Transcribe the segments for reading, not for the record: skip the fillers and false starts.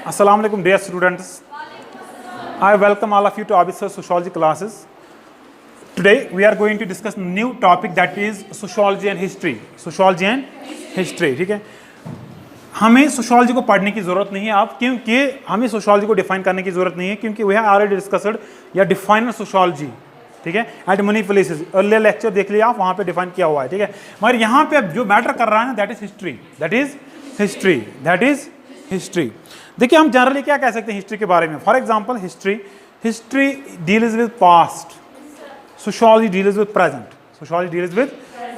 Assalamu alaikum dear students. I welcome all of you to Abhisar Sociology classes. Today we are going to discuss new topic that is sociology and history. Sociology and history, ठीक है. हमें sociology को पढ़ने की ज़रूरत नहीं है आप, क्योंकि हमें सोशोलॉजी को डिफाइन करने की ज़रूरत नहीं है, क्योंकि वी हैव ऑलरेडी डिस्कस्ड या डिफाइन सोशोलॉजी, ठीक है, at many places. Earlier lecture देख लिया आप, वहाँ पे डिफाइन किया हुआ है, ठीक है. मगर यहाँ पे अब जो मैटर कर रहा है ना, that is history, that is history, that is history. देखिए हम जनरली क्या कह सकते हैं हिस्ट्री के बारे में. For example history deals with past, sociology deals with present, sociology deals with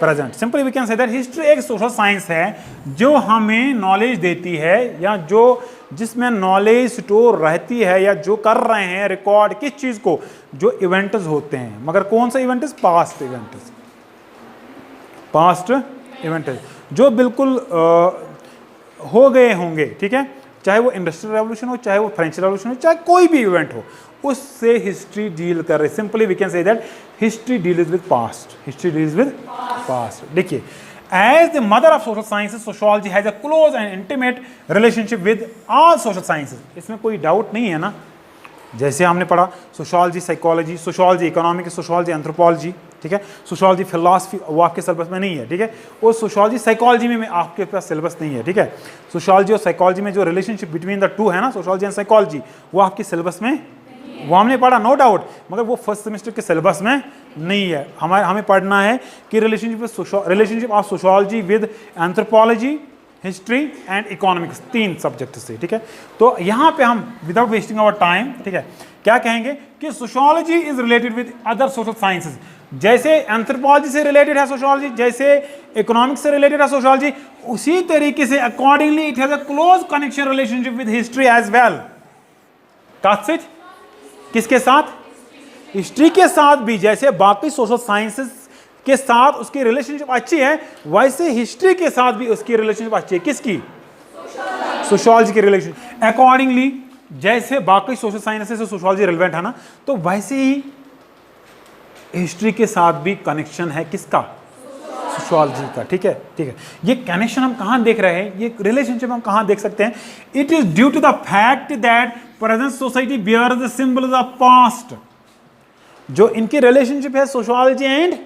present. Simply we can say that history एक सोशल साइंस है जो हमें नॉलेज देती है, या जो जिसमें नॉलेज स्टोर रहती है, या जो कर रहे हैं रिकॉर्ड किस चीज़ को, जो इवेंट्स होते हैं. मगर कौन सा events? Past events, past events जो बिल्कुल हो गए होंगे, ठीक है. चाहे वो इंडस्ट्रियल रेवोल्यूशन हो, चाहे वो फ्रेंच रेवोल्यूशन हो, चाहे कोई भी इवेंट हो, उससे हिस्ट्री डील कर रही. Simply we can say that history deals with past, history deals with past. देखिए, as the mother of social sciences, sociology has a close and intimate relationship with all social sciences. इसमें कोई doubt नहीं है ना. जैसे हमने पढ़ा sociology psychology, sociology economics, sociology anthropology, ठीक है. सोशोलॉजी फिलॉसफी वो आपके सिलेबस में नहीं है, ठीक है. और सोशोलॉजी साइकोलॉजी में आपके पास सिलेबस नहीं है, ठीक है. सोशोलॉजी और साइकोलॉजी में जो रिलेशनशिप बिटवीन द टू है ना, सोशोलॉजी एंड साइकोलॉजी, वो आपके सिलेबस में, वो हमने पढ़ा नो डाउट, मगर वो फर्स्ट सेमेस्टर के सिलेबस में नहीं है. हमें पढ़ना है कि relationship of sociology with anthropology, history and economics, 3 subject से, ठीक है. तो यहाँ पे हम विदाउट वेस्टिंग आवर टाइम, ठीक है, क्या कहेंगे कि sociology is related with other social sciences. जैसे एंथ्रोपोलॉजी से रिलेटेड है सोशोलॉजी, जैसे इकोनॉमिक्स से रिलेटेड है सोशोलॉजी, उसी तरीके से accordingly it has a close connection relationship with history as well. That's it. किसके साथ? हिस्ट्री के साथ भी. जैसे बाकी सोशल साइंसेस के साथ उसकी रिलेशनशिप अच्छी है, वैसे हिस्ट्री के साथ भी उसकी रिलेशनशिप अच्छी है. किसकी? सोशोलॉजी की रिलेशनशिप. अकॉर्डिंगली जैसे बाकी सोशल साइंसेस से सोशोलॉजी रिलेवेंट है ना, तो वैसे ही हिस्ट्री के साथ भी कनेक्शन है. किसका? सोशोलॉजी का, ठीक है, ठीक है. ये कनेक्शन हम कहां देख रहे हैं, ये रिलेशनशिप हम कहां देख सकते हैं? It is due to the fact that present society bears the symbols of past. जो इनकी रिलेशनशिप है सोशोलॉजी एंड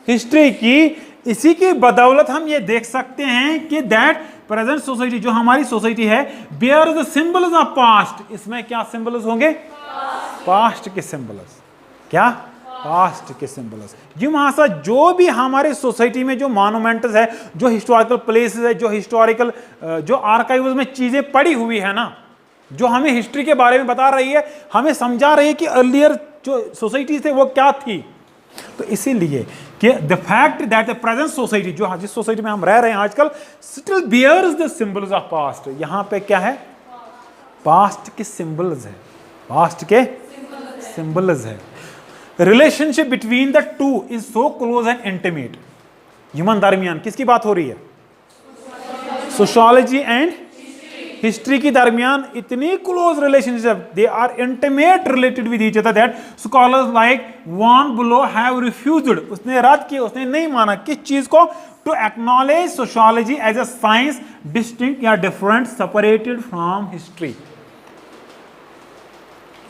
हिस्ट्री की, इसी की बदौलत हम ये देख सकते हैं कि दैट प्रेजेंट सोसाइटी, जो हमारी सोसाइटी है, bears the symbols of past. इसमें क्या सिंबल्स होंगे? पास्ट के सिंबल्स. क्या? पास्ट के सिंबल्स. जी महाशा, जो भी हमारे सोसाइटी में जो मॉन्यूमेंट्स है, जो हिस्टोरिकल प्लेसेस है, जो हिस्टोरिकल जो आर्काइव्स में चीजें पड़ी हुई है ना, जो हमें हिस्ट्री के बारे में बता रही है, हमें समझा रही है कि अर्लियर जो सोसाइटी थे वो क्या थी. तो इसीलिए कि the fact that the present society, जो जिस सोसाइटी में हम रह रहे हैं आजकल, still bears the symbols of past. यहां पे क्या है? पास्ट के सिंबल्स है, पास्ट के सिंबल्स है. Relationship between the two is so close and intimate. Human दरमियान किसकी बात हो रही है? सोशोलॉजी एंड हिस्ट्री की दरमियान इतनी close relationship, they are intimate related with each other that scholars like von Below have refused. उसने रद्द किया, उसने नहीं माना. किस चीज को? To acknowledge sociology as a science distinct या डिफरेंट, सेपरेटेड फ्रॉम हिस्ट्री.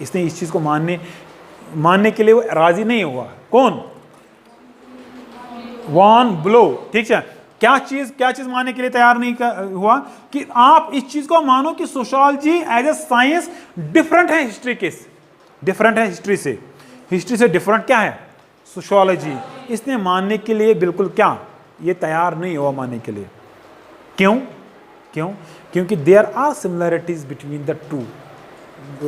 इसने इस चीज को मानने के लिए वो राजी नहीं हुआ. कौन? वॉन ब्लो, ठीक है. क्या चीज मानने के लिए तैयार नहीं हुआ? कि आप इस चीज को मानो कि sociology as a science different है हिस्ट्री के, डिफरेंट है हिस्ट्री से. हिस्ट्री से डिफरेंट क्या है? सोशोलॉजी. इसने मानने के लिए बिल्कुल क्या, ये तैयार नहीं हुआ मानने के लिए. क्यों? क्योंकि there are similarities between the two.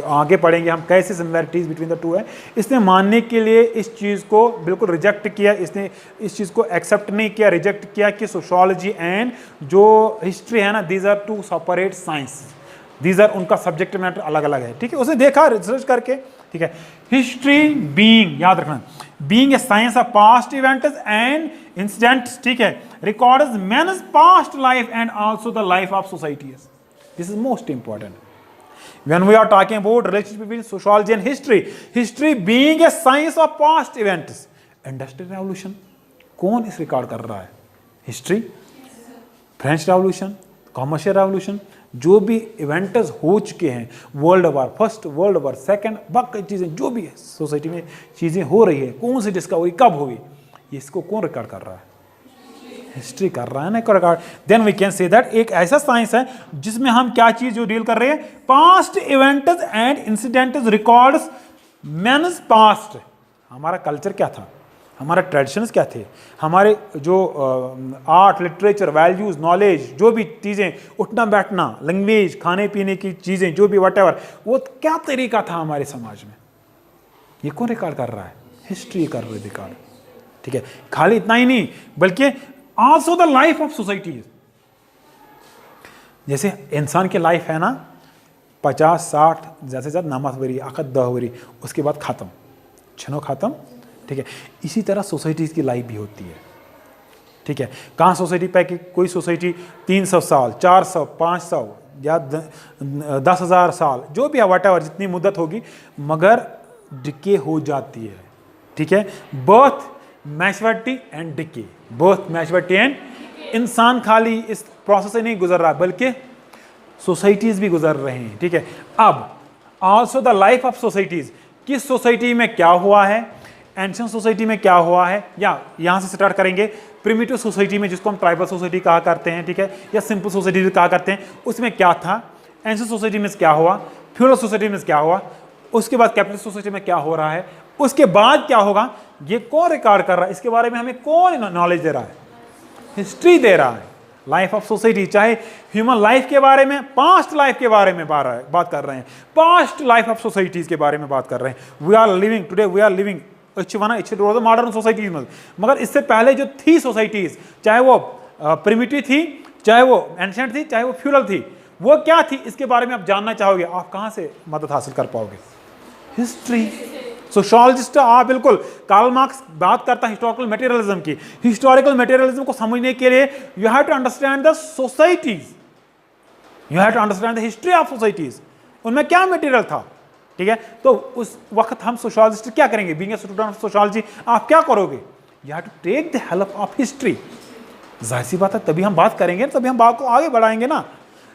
आगे पढ़ेंगे हम कैसे सिमिलरिटीज बिटवीन द टू है. इसने मानने के लिए इस चीज़ को बिल्कुल रिजेक्ट किया, इसने इस चीज़ को एक्सेप्ट नहीं किया, रिजेक्ट किया कि सोशोलॉजी एंड जो हिस्ट्री है ना, these are two separate science, these are, उनका सब्जेक्ट मैटर अलग अलग है, ठीक है. उसने देखा रिसर्च करके, ठीक है. हिस्ट्री बीइंग, याद रखना, being a science of past events and incidents, ठीक है, records man's past life and also the life of societies. This is most important. When we are talking about relationship between sociology and history being a science of past events, industrial revolution, कौन इस record कर रहा है? History. French revolution, commercial revolution, जो भी events हो चुके हैं, world war first, world war second, बाकी चीज़ें जो भी है सोसाइटी में चीज़ें हो रही है, कौन सी डिस्कवरी कब हुई, इसको कौन रिकॉर्ड कर रहा है? हिस्ट्री कर रहा है ना record. Then we can say that एक ऐसा साइंस है जिसमें हम क्या चीज जो डील कर रहे हैं, past events and incidents records man's past. हमारा कल्चर क्या था, हमारा ट्रेडिशंस क्या थे, हमारे जो आर्ट लिटरेचर वैल्यूज नॉलेज जो भी चीज़ें, उठना बैठना, लैंग्वेज, खाने पीने की चीज़ें जो भी व्हाटएवर, वो क्या तरीका था हमारे समाज में, ये कौन रिकॉर्ड कर रहा है? हिस्ट्री कर रही है रिकॉर्ड। ठीक है, खाली इतना ही नहीं बल्कि also the life of societies. जैसे इंसान की लाइफ है ना 50-60 जैसे ज्यादा नमस वरी अकद 10 वरी, उसके बाद खत्म, छनो खत्म। ठीक है, इसी तरह सोसाइटीज की लाइफ भी होती है। ठीक है, कहाँ सोसाइटी पे कि कोई सोसाइटी 300 साल, 400, 500 या 10,000 साल जो भी है व्हाटएवर जितनी मुद्दत होगी, मगर डिके हो जाती है। ठीक है, birth maturity and decay, birth maturity and, इंसान खाली इस प्रोसेस से नहीं गुजर रहा बल्कि सोसाइटीज भी गुजर रहे हैं। ठीक है, अब also the life of societies, किस सोसाइटी में क्या हुआ है, एंशिएंट सोसाइटी में क्या हुआ है, या यहां से स्टार्ट करेंगे प्रिमिटिव सोसाइटी में जिसको हम ट्राइबल सोसाइटी कहा करते हैं। ठीक है, या सिंपल सोसाइटी भी कहा करते हैं, उसमें क्या था, एंशिएंट सोसाइटी में क्या हुआ, फ्यूडल सोसाइटी में क्या हुआ, उसके बाद कैपिटलिस्ट सोसाइटी में क्या हो रहा है, उसके बाद क्या होगा, ये कौन रिकॉर्ड कर रहा है, इसके बारे में हमें कौन नॉलेज दे रहा है? हिस्ट्री दे रहा है। लाइफ ऑफ सोसाइटी, चाहे ह्यूमन लाइफ के बारे में, पास्ट लाइफ के बारे में बात कर रहे हैं, पास्ट लाइफ ऑफ सोसाइटीज के बारे में बात कर रहे हैं। We are living today, we are living modern societies में, मगर इससे पहले जो थी सोसाइटीज, चाहे वो प्रिमिटिव थी, चाहे वो एंशिएंट थी, चाहे वो फ्यूडल थी, वो क्या थी, इसके बारे में आप जानना चाहोगे, आप कहां से मदद हासिल कर पाओगे? हिस्ट्री। सोशियोलॉजिस्ट, आप बिल्कुल, कार्ल मार्क्स बात करता है हिस्टोरिकल मटेरियलिज्म की। हिस्टोरिकल मटेरियलिज्म को समझने के लिए you have to understand the societies, you have to understand the history of societies, उनमें क्या मटेरियल था। ठीक है, तो उस वक्त हम सोशियोलॉजिस्ट क्या करेंगे, being a student of sociology आप क्या करोगे? You have to take the help of history. जाहिर सी बात है, तभी हम बात करेंगे, तभी हम बात को आगे बढ़ाएंगे ना।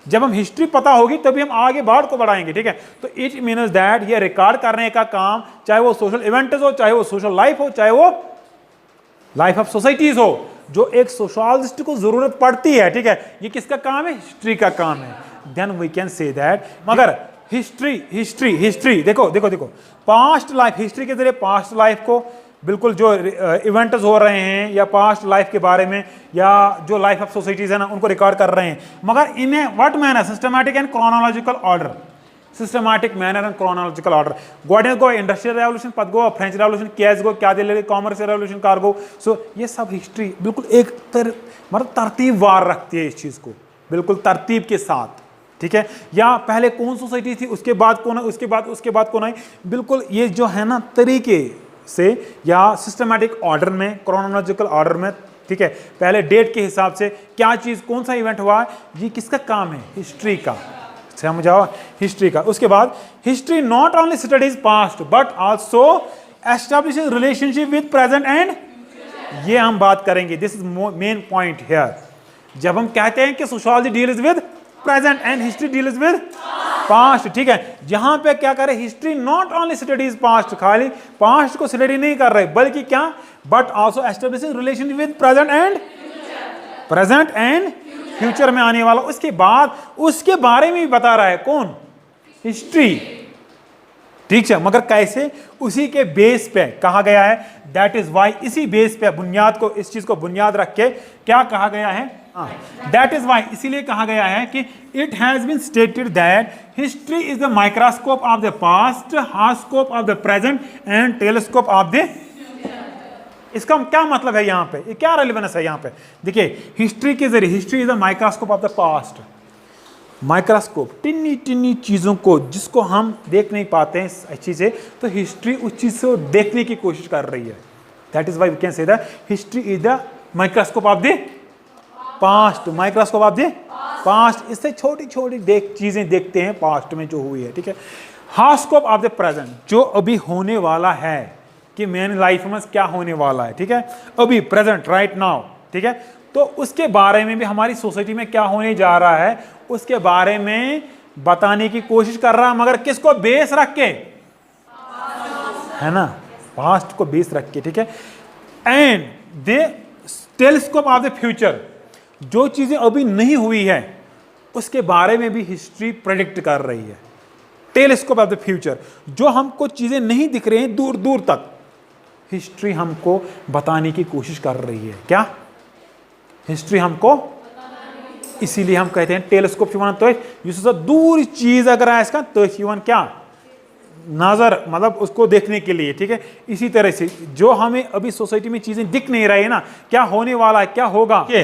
जब हम हिस्ट्री पता होगी तभी हम आगे बात को बढ़ाएंगे। ठीक है, तो इट मीन्स दैट ये रिकॉर्ड करने का काम, चाहे वो सोशल इवेंट्स हो, चाहे वो सोशल लाइफ हो, चाहे वो लाइफ ऑफ सोसाइटीज हो, जो एक सोशियोलॉजिस्ट को जरूरत पड़ती है। ठीक है, ये किसका काम है? हिस्ट्री का काम है। Then we can say that, मगर हिस्ट्री हिस्ट्री हिस्ट्री देखो देखो देखो, पास्ट लाइफ, हिस्ट्री के जरिए पास्ट लाइफ को बिल्कुल जो इवेंट्स हो रहे हैं या पास्ट लाइफ के बारे में या जो लाइफ ऑफ सोसाइटीज है ना, उनको रिकॉर्ड कर रहे हैं, मगर इन्हें what manner, systematic and chronological order, systematic manner and chronological order. गोडेंस गो इंडस्ट्रियल रेवोल्यूशन, पद गो फ्रेंच रेवोल्यूशन, कैस गो क्या दिले कॉमर्स रेवोल्यूशन, कार्गो। सो ये सब हिस्ट्री बिल्कुल एक मतलब तरतीबवार रखती है इस चीज को, बिल्कुल तरतीब के साथ। ठीक है, या पहले कौन सोसाइटी थी, उसके बाद कौन है, उसके बाद कौन है, बिल्कुल ये जो है ना तरीके से या सिस्टमैटिक ऑर्डर में, क्रोनोलॉजिकल ऑर्डर में। ठीक है, पहले डेट के हिसाब से क्या चीज, कौन सा इवेंट हुआ, ये किसका काम है? हिस्ट्री का। समझाओ, हिस्ट्री का। उसके बाद history not only studies past but also establishes relationship with present and, ये हम बात करेंगे, this is main point here. जब हम कहते हैं कि sociology deals with present and history deals with past. ठीक है, यहां पे क्या करे, history not only studies past, खाली पास्ट को स्टडी नहीं कर रहे बल्कि क्या, but also establishing relation with present and future में आने वाला, उसके बाद उसके बारे में भी बता रहा है। कौन? हिस्ट्री। ठीक है, मगर कैसे? उसी के बेस पे कहा गया है। दैट इज वाई, इसी बेस पे, बुनियाद को, इस चीज को बुनियाद रख के क्या कहा गया है, दैट इज वाई, इसीलिए कहा गया है कि it has been stated that history is the microscope of the past, horoscope of the present and telescope of the. इसका क्या मतलब है यहाँ पे, ये क्या रेलेवेंस है यहाँ पे? देखिए, हिस्ट्री के जरिए, history is the microscope of the past, microscope, Tinni Tinni चीजों को जिसको हम देख नहीं पाते हैं अच्छी से, तो हिस्ट्री उस चीज से देखने की कोशिश कर रही है। That is why we can say that history is the microscope of the past, microscope of the past. इससे छोटी छोटी चीजें देखते हैं पास्ट में जो हुई है। ठीक है, हार्स्कोप ऑफ द प्रेजेंट, जो अभी होने वाला है कि मेरी लाइफ में क्या होने वाला है। ठीक है, अभी प्रेजेंट, राइट नाउ। ठीक है, तो उसके बारे में भी हमारी सोसाइटी में क्या होने जा रहा है उसके बारे में बताने की कोशिश कर रहा है, मगर किसको बेस रख के, है ना, पास्ट को बेस रख के, ठीक है। And they telescope of the future, जो चीजें अभी नहीं हुई है उसके बारे में भी हिस्ट्री प्रेडिक्ट कर रही है। टेलीस्कोप ऑफ द फ्यूचर, जो हमको चीजें नहीं दिख रही हैं दूर दूर तक, हिस्ट्री हमको बताने की कोशिश कर रही है। क्या हिस्ट्री हमको, इसीलिए हम कहते हैं टेलीस्कोप तो दूर चीज अगर है इसका तो क्या नजर, मतलब उसको देखने के लिए, ठीक है। इसी तरह से जो हमें अभी सोसाइटी में चीजें दिख नहीं रही है ना, क्या होने वाला है, क्या होगा, ये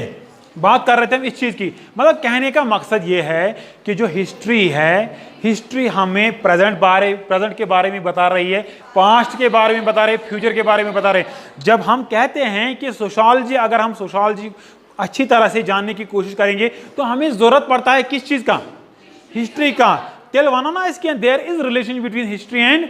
बात कर रहे थे हम इस चीज की। मतलब कहने का मकसद ये है कि जो हिस्ट्री है, हिस्ट्री हमें प्रेजेंट के बारे में बता रही है, पास्ट के बारे में बता रही है, फ्यूचर के बारे में बता रहे हैं। जब हम कहते हैं कि सोशियोलॉजी, अगर हम सोशियोलॉजी अच्छी तरह से जानने की कोशिश करेंगे तो हमें जरूरत पड़ता है किस चीज का, हिस्ट्री का। टेल वन नो इसके there is relation between history and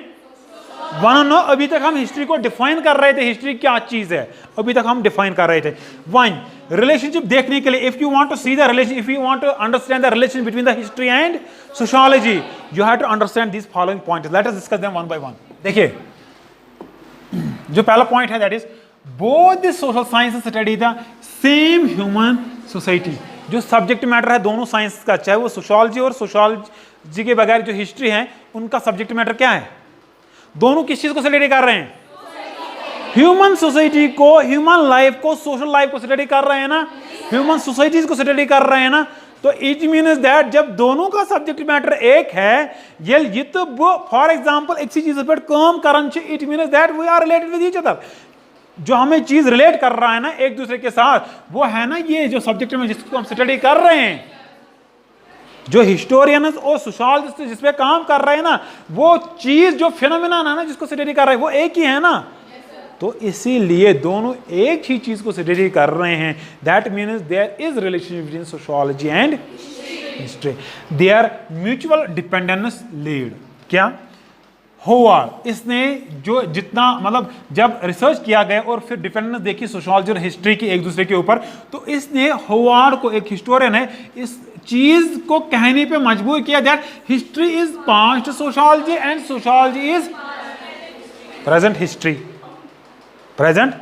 one no. अभी तक हम हिस्ट्री को डिफाइन कर रहे थे, हिस्ट्री क्या चीज है अभी तक हम डिफाइन कर रहे थे। वन, रिलेशनशिप देखने के लिए, if you want to see the relation, if you want to understand the relation between the history and sociology, you have to understand this following points. Let us discuss them one by one. देखिए, जो पहला point है that is both the social science study the same human society. जो subject matter है दोनों science का, चाहे वो सोशियोलॉजी और सोशियोलॉजी के बगैर जो हिस्ट्री है, उनका सब्जेक्ट मैटर क्या है, दोनों किस चीज को स्टडी कर रहे हैं, ह्यूमन सोसाइटी को, ह्यूमन लाइफ को, सोशल लाइफ को स्टडी कर रहे हैं ना, ह्यूमन सोसाइटीज को स्टडी कर रहे हैं ना। तो इट मीन्स दैट जब दोनों का सब्जेक्ट मैटर एक है, ये तो फॉर एग्जांपल एक चीज पर काम करन, it means that we are related with each other. जो हमें चीज रिलेट कर रहा है ना एक दूसरे के साथ, वो है ना ये जो सब्जेक्ट में जिसको हम स्टडी कर रहे हैं। जो हिस्टोरियंस और सोशियोलॉजिस्ट जिस पे काम कर रहे हैं ना, वो चीज जो फिनोमेना है ना जिसको स्टडी कर रहे हैं वो एक ही है ना। तो इसीलिए दोनों एक ही चीज को स्टडी कर रहे हैं। That means there is relation between sociology and history, there mutual dependence lead. क्या होवार्ड, इसने जो जितना मतलब जब रिसर्च किया गया और फिर डिपेंडेंस देखी सोशियोलॉजी और हिस्ट्री की एक दूसरे के ऊपर, तो इसने होवार्ड को, एक हिस्टोरियन है, इस चीज को कहने पे मजबूर किया that history is past sociology and sociology is present history. Present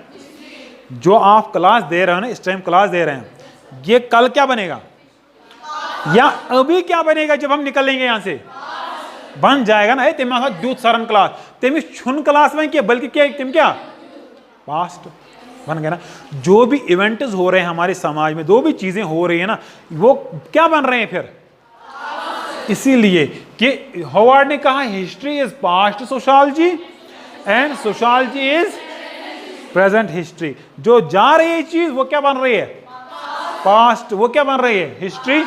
जो आप क्लास दे रहे हो ना, इस टाइम क्लास दे रहे हैं, ये कल क्या बनेगा या अभी क्या बनेगा जब हम निकलेंगे यहां से, बन जाएगा ना। तेम दूध सरन क्लास तेम छुन क्लास में क्या, बल्कि क्या तुम क्या पास्ट बन गया ना। जो भी इवेंट्स हो रहे हैं हमारे समाज में, जो भी चीजें हो रही है ना, वो क्या बन रहे हैं फिर, इसीलिए कि होवार्ड ने कहा history is past sociology and sociology is present history. जो जा रही है चीज वो क्या बन रही है, पास्ट, वो क्या बन रही है, हिस्ट्री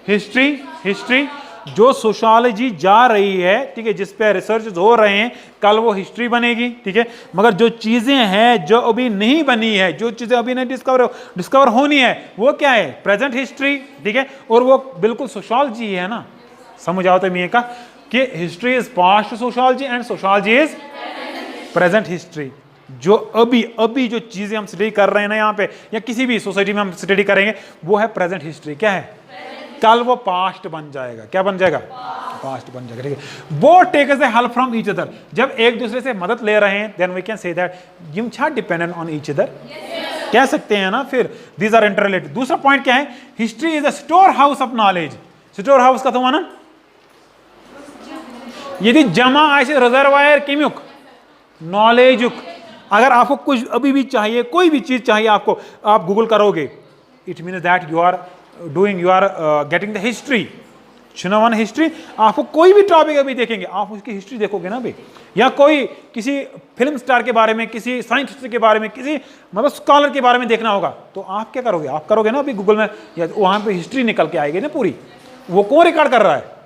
हिस्ट्री हिस्ट्री। जो सोशियोलॉजी जा रही है, ठीक है, जिस पे रिसर्च हो रहे हैं, कल वो हिस्ट्री बनेगी, ठीक है। मगर जो चीजें हैं जो अभी नहीं बनी है, जो चीजें अभी नहीं डिस्कवर होनी है, वो क्या है, प्रेजेंट हिस्ट्री, ठीक है। और वो बिल्कुल सोशियोलॉजी है ना। समझ आओ तो मैं का कि history is past sociology and sociology is present history. जो अभी जो चीजें हम स्टडी कर रहे हैं ना यहाँ पे, या किसी भी सोसाइटी में हम स्टडी करेंगे, वो है प्रेजेंट हिस्ट्री। क्या है, कल वो पास्ट बन जाएगा। क्या बन जाएगा, पास्ट बन जाएगा, ठीक है। वो take us help from each other. जब एक दूसरे से मदद ले रहे हैं, then we can say that you are dependent on each other, कह सकते हैं ना। फिर दीज आर इंटररिलेटेड। दूसरा पॉइंट क्या है, history is a store house of knowledge. Store house का तो माना यदि जमा ऐसे रिजर्वायर किमुक नॉलेज। अगर आपको कुछ अभी भी चाहिए, कोई भी चीज चाहिए आपको, आप गूगल करोगे, it means that you are getting the history. One history, आपको कोई भी टॉपिक अभी देखेंगे, आप उसकी हिस्ट्री देखोगे ना भाई, या कोई किसी फिल्म स्टार के बारे में, किसी साइंटिस्ट के बारे में, किसी मतलब स्कॉलर के बारे में देखना होगा, तो आप क्या करोगे, आप करोगे ना अभी गूगल में, या वहां पे हिस्ट्री निकल के आएगी ना पूरी। वो कौन रिकॉर्ड कर रहा है,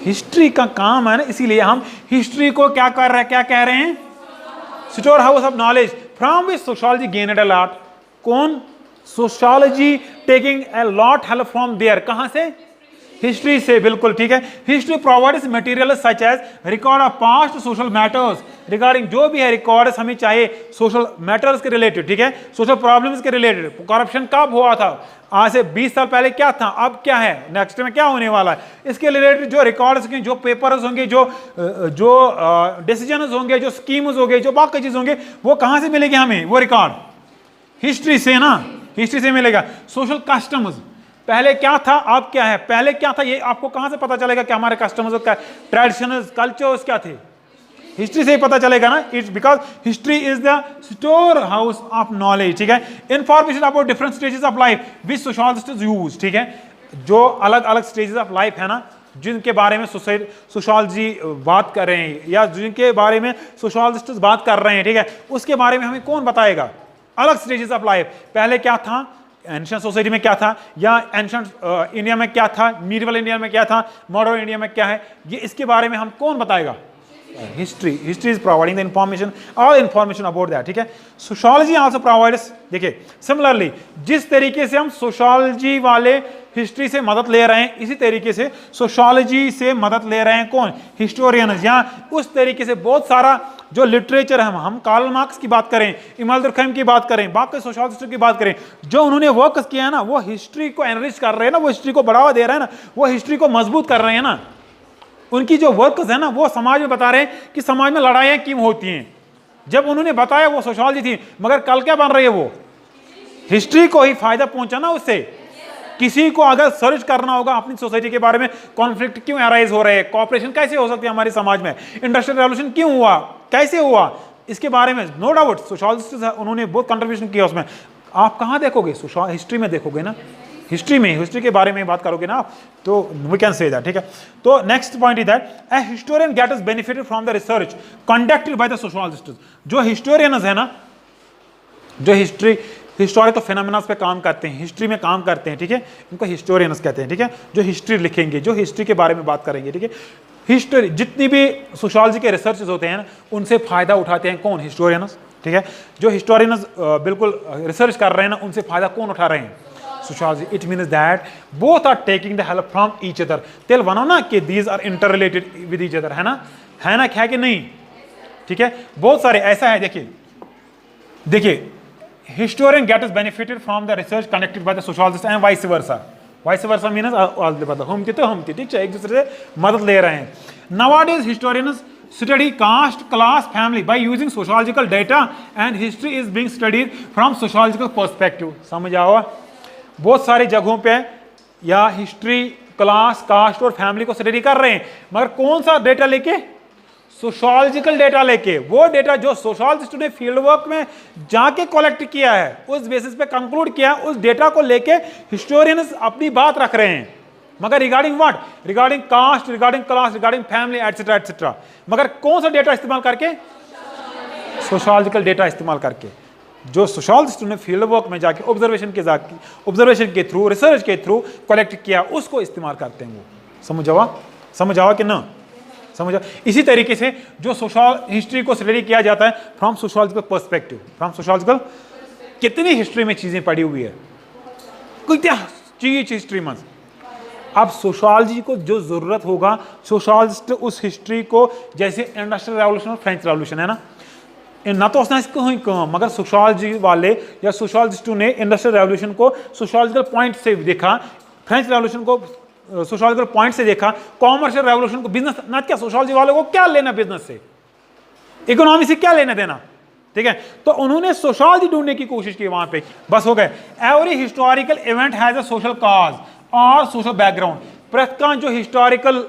हिस्ट्री का काम है ना। इसीलिए हम हिस्ट्री को क्या कर रहे हैं, क्या कह रहे हैं, store house of knowledge from which sociology gain a lot. कौन, sociology taking a lot help from there, कहां से, हिस्ट्री से, बिल्कुल ठीक है। History provides material such as record of past social matters, regarding जो भी है रिकॉर्ड्स हमें चाहिए सोशल मैटर्स के रिलेटेड, ठीक है, सोशल प्रॉब्लम्स के रिलेटेड। करप्शन कब हुआ था, आज से 20 साल पहले क्या था, अब क्या है, नेक्स्ट में क्या होने वाला है, इसके रिलेटेड जो रिकॉर्ड्स होंगे, जो पेपर्स होंगे, जो डिसीजन होंगे, जो स्कीम्स होंगे, जो बाकी चीज होंगे, वो कहां से मिलेगी हमें, वो रिकॉर्ड हिस्ट्री से ना, हिस्ट्री से मिलेगा। सोशल कस्टम्स, पहले क्या था अब क्या है, पहले क्या था, ये आपको कहां से पता चलेगा कि हमारे कस्टम्स का ट्रेडिशनल्स कल्चर्स क्या थे, हिस्ट्री से ही पता चलेगा ना। It's because history is the store house of knowledge, ठीक है। Information about different stages of life which sociologists use, ठीक है, जो अलग अलग स्टेजेस ऑफ लाइफ है ना, जिनके बारे में सोशोलॉजी बात कर रहे हैं या जिनके बारे में सोशोलॉजिस्ट्स बात कर रहे हैं, ठीक है, उसके बारे में हमें कौन बताएगा, अलग स्टेजेस ऑफ लाइफ, पहले क्या था, एंशिएंट सोसाइटी में क्या था, या एंशिएंट इंडिया में क्या था, मीडिवल इंडिया में क्या था, मॉडर्न इंडिया में क्या है, ये इसके बारे में हम कौन बताएगा, history. History is providing the information, all information about that, ठीक है। सोशियोलॉजी आल्सो प्रोवाइड्स, देखिए सिमिलरली जिस तरीके से हम सोशियोलॉजी वाले हिस्ट्री से मदद ले रहे हैं, इसी तरीके से सोशियोलॉजी से मदद ले रहे हैं कौन, हिस्टोरियंस। यहाँ उस तरीके से बहुत सारा जो लिटरेचर है, हम कार्ल मार्क्स की बात करें, इमानुएल दुर्कheim की बात करें, बाकी सोशियोलॉजिस्ट की बात करें, जो उन्होंने वर्क किया है ना, वो हिस्ट्री को एनरिच कर रहे हैं ना, वो हिस्ट्री को बढ़ावा दे रहे हैं ना, वो हिस्ट्री को मजबूत कर रहे हैं ना। उनकी जो वर्क्स है ना, वो समाज में बता रहे हैं कि समाज में लड़ाइयाँ क्यों होती हैं। जब उन्होंने बताया वो सोशियोलॉजी थी, मगर कल क्या बन रही है, वो हिस्ट्री को ही फायदा पहुंचाना। उससे किसी को अगर सर्च करना होगा अपनी सोसाइटी के बारे में, कॉन्फ्लिक्ट क्यों अराइज हो रहे हैं, कॉपरेशन कैसे हो सकती है हमारे समाज में, इंडस्ट्रियल रेवोल्यूशन क्यों हुआ, कैसे हुआ, इसके बारे में नो डाउट सोशियोलॉजिस्ट उन्होंने बहुत कंट्रीब्यूशन किया उसमें। आप कहाँ देखोगे, हिस्ट्री में देखोगे ना, हिस्ट्री में, हिस्ट्री के बारे में बात करोगे ना आप, तो वी कैन से दैट, ठीक है। तो next point is that a historian gets benefited from the research conducted by the sociologist. जो हिस्टोरियंस है ना, जो हिस्टोरिकल फिनोमेना पे काम करते हैं, हिस्ट्री में काम करते हैं, ठीक है, इनको हिस्टोरियंस कहते हैं, ठीक है, जो हिस्ट्री लिखेंगे, जो हिस्ट्री के बारे में बात करेंगे, ठीक है। हिस्ट्री जितनी भी सोशियोलॉजी के रिसर्चेस होते हैं ना, उनसे फायदा उठाते हैं कौन, हिस्टोरियंस, ठीक है। जो हिस्टोरियंस बिल्कुल रिसर्च कर रहे हैं ना, उनसे फायदा कौन उठा रहे हैं, sociology. It means that both are taking the help from each other. तेल बनो ना कि these are interrelated with each other, है ना, क्या है कि नहीं, ठीक है। बहुत सारे ऐसा है, देखिए historian gets benefited from the research conducted by the sociologist and vice versa. Vice versa means हम थी, ठीक है, एक दूसरे से मदद ले रहे हैं। Nowadays historians study caste, class, family by using sociological data and history is being studied from sociological perspective. समझ आओ, बहुत सारी जगहों पे या हिस्ट्री, क्लास, कास्ट और फैमिली को स्टडी कर रहे हैं, मगर कौन सा डेटा लेके, सोशियोलॉजिकल डेटा लेके। वो डेटा जो सोशियोलॉजिस्ट ने फील्ड वर्क में जाके कलेक्ट किया है, उस बेसिस पे कंक्लूड किया, उस डेटा को लेके हिस्टोरियंस अपनी बात रख रहे हैं, मगर regarding what, regarding caste, regarding class, regarding family etcetera etcetera, मगर कौन सा डेटा इस्तेमाल करके, सोशियोलॉजिकल डेटा इस्तेमाल करके। जो सोशियोलॉजिस्ट ने फील्ड वर्क में जाके ऑब्जर्वेशन के थ्रू, रिसर्च के थ्रू कलेक्ट किया, उसको इस्तेमाल करते हैं वो। समझ आवा कि ना, समझ। इसी तरीके से जो सोशल हिस्ट्री को स्टडी किया जाता है from sociological perspective, from sociological, कितनी हिस्ट्री में चीजें पड़ी हुई है, कितना चीज हिस्ट्री में। अब सोशियोलॉजी को जो जरूरत होगा, सोशियोलॉजिस्ट उस हिस्ट्री को, जैसे इंडस्ट्रियल रेवोल्यूशन और फ्रेंच रेवोल्यूशन है ना तो उसने कहीं कम, मगर सोशियोलॉजी वाले या सोशियोलॉजिस्टों ने इंडस्ट्रियल रेवोल्यूशन को सोशियोलॉजिकल पॉइंट से देखा, फ्रेंच रेवोल्यूशन को सोशियोलॉजिकल पॉइंट से देखा, कॉमर्शियल रेवोल्यूशन को बिजनेस ना, क्या सोशियोलॉजी वालों को क्या लेना बिजनेस से, इकोनॉमी से क्या लेना देना, ठीक है। तो उन्होंने सोशियोलॉजी ढूंढने की कोशिश की वहां पे, बस हो गए। Every historical event has a social cause और सोशल बैकग्राउंड। प्रत्येक जो हिस्टोरिकल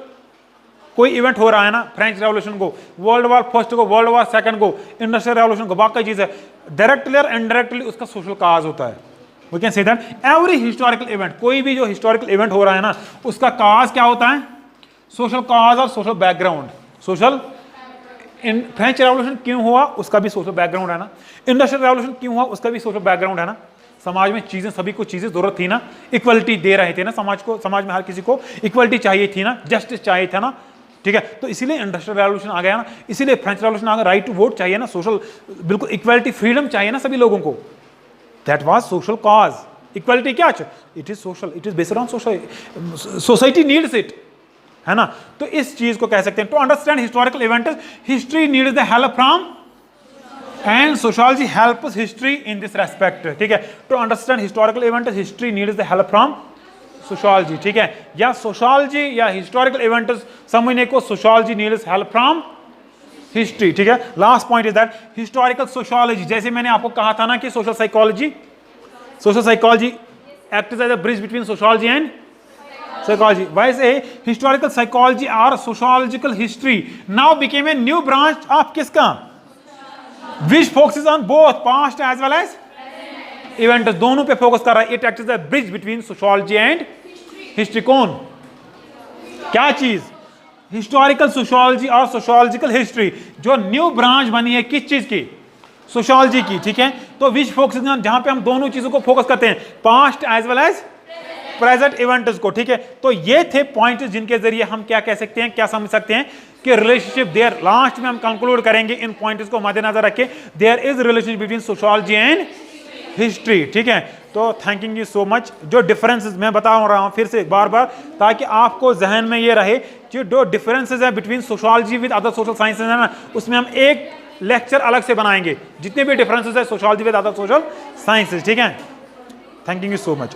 कोई इवेंट हो रहा है ना, फ्रेंच रेवोल्यूशन को, वर्ल्ड वॉर फर्स्ट को, वर्ल्ड वॉर सेकंड को, इंडस्ट्रियल रेवोल्यूशन को, बाकी चीज है, डायरेक्टली और इनडायरेक्टली उसका सोशल कॉज होता है। We can say that every historical event, कोई भी जो हिस्टोरिकल इवेंट हो रहा है ना, उसका काज क्या होता है, सोशल काज और social background. Social, French revolution क्यों हुआ, उसका भी सोशल बैकग्राउंड है ना, इंडस्ट्रियल रेवोल्यूशन क्यों हुआ, उसका भी सोशल बैकग्राउंड है ना। समाज में चीजें, सभी को चीजें जरूरत थी ना, इक्वलिटी दे रहे थे ना समाज को, समाज में हर किसी को इक्वलिटी चाहिए थी ना, जस्टिस चाहिए था ना, ठीक है। तो इसीलिए इंडस्ट्रियल रेवोल्यूशन आ गया ना, इसीलिए फ्रेंच रेवोल्यूशन आ गया, राइट टू वोट चाहिए ना, सोशल बिल्कुल इक्वलिटी, फ्रीडम चाहिए ना सभी लोगों को। That was social cause, equality क्या it is social, it is based on social, society needs it, है ना। तो इस चीज को कह सकते हैं। To understand historical events history needs the help from and sociology helps history in this respect, ठीक है। To understand historical events history needs the help from sociology, ठीक है। या सोशियोलॉजी या हिस्टोरिकल इवेंट्स समझने को sociology needs help from history, ठीक है। Last point is that historical sociology, जैसे मैंने आपको कहा था ना कि social psychology act as a bridge between sociology and psychology. वैसे historical psychology or sociological history now became a new branch of किसका, which focuses on both past as well as events, दोनों पे फोकस कर रहा है. It acts as a bridge between sociology and history. कौन, क्या चीज, हिस्टोरिकल सोशियोलॉजी और सोशियोलॉजिकल हिस्ट्री जो न्यू ब्रांच बनी है किस चीज की, सोशियोलॉजी की, ठीक है. तो विच फोकस, जहां पे हम दोनों चीजों को फोकस करते हैं, past as well as present events को, ठीक है. तो ये थे पॉइंट्स जिनके जरिए हम क्या कह सकते हैं, क्या समझ सकते हैं कि रिलेशनशिप देयर, लास्ट में हम कंक्लूड करेंगे इन पॉइंट्स को मद्देनजर रख के, there is relationship between sociology and history, ठीक है. तो थैंकिंग यू सो मच. जो डिफरेंसेस मैं बता रहा हूं फिर से बार बार, ताकि आपको जहन में ये रहे कि जो डिफरेंसेस है between sociology with other social sciences है ना, उसमें हम एक लेक्चर अलग से बनाएंगे जितने भी डिफरेंसेस है sociology with other social sciences, ठीक है. Thanking you so much.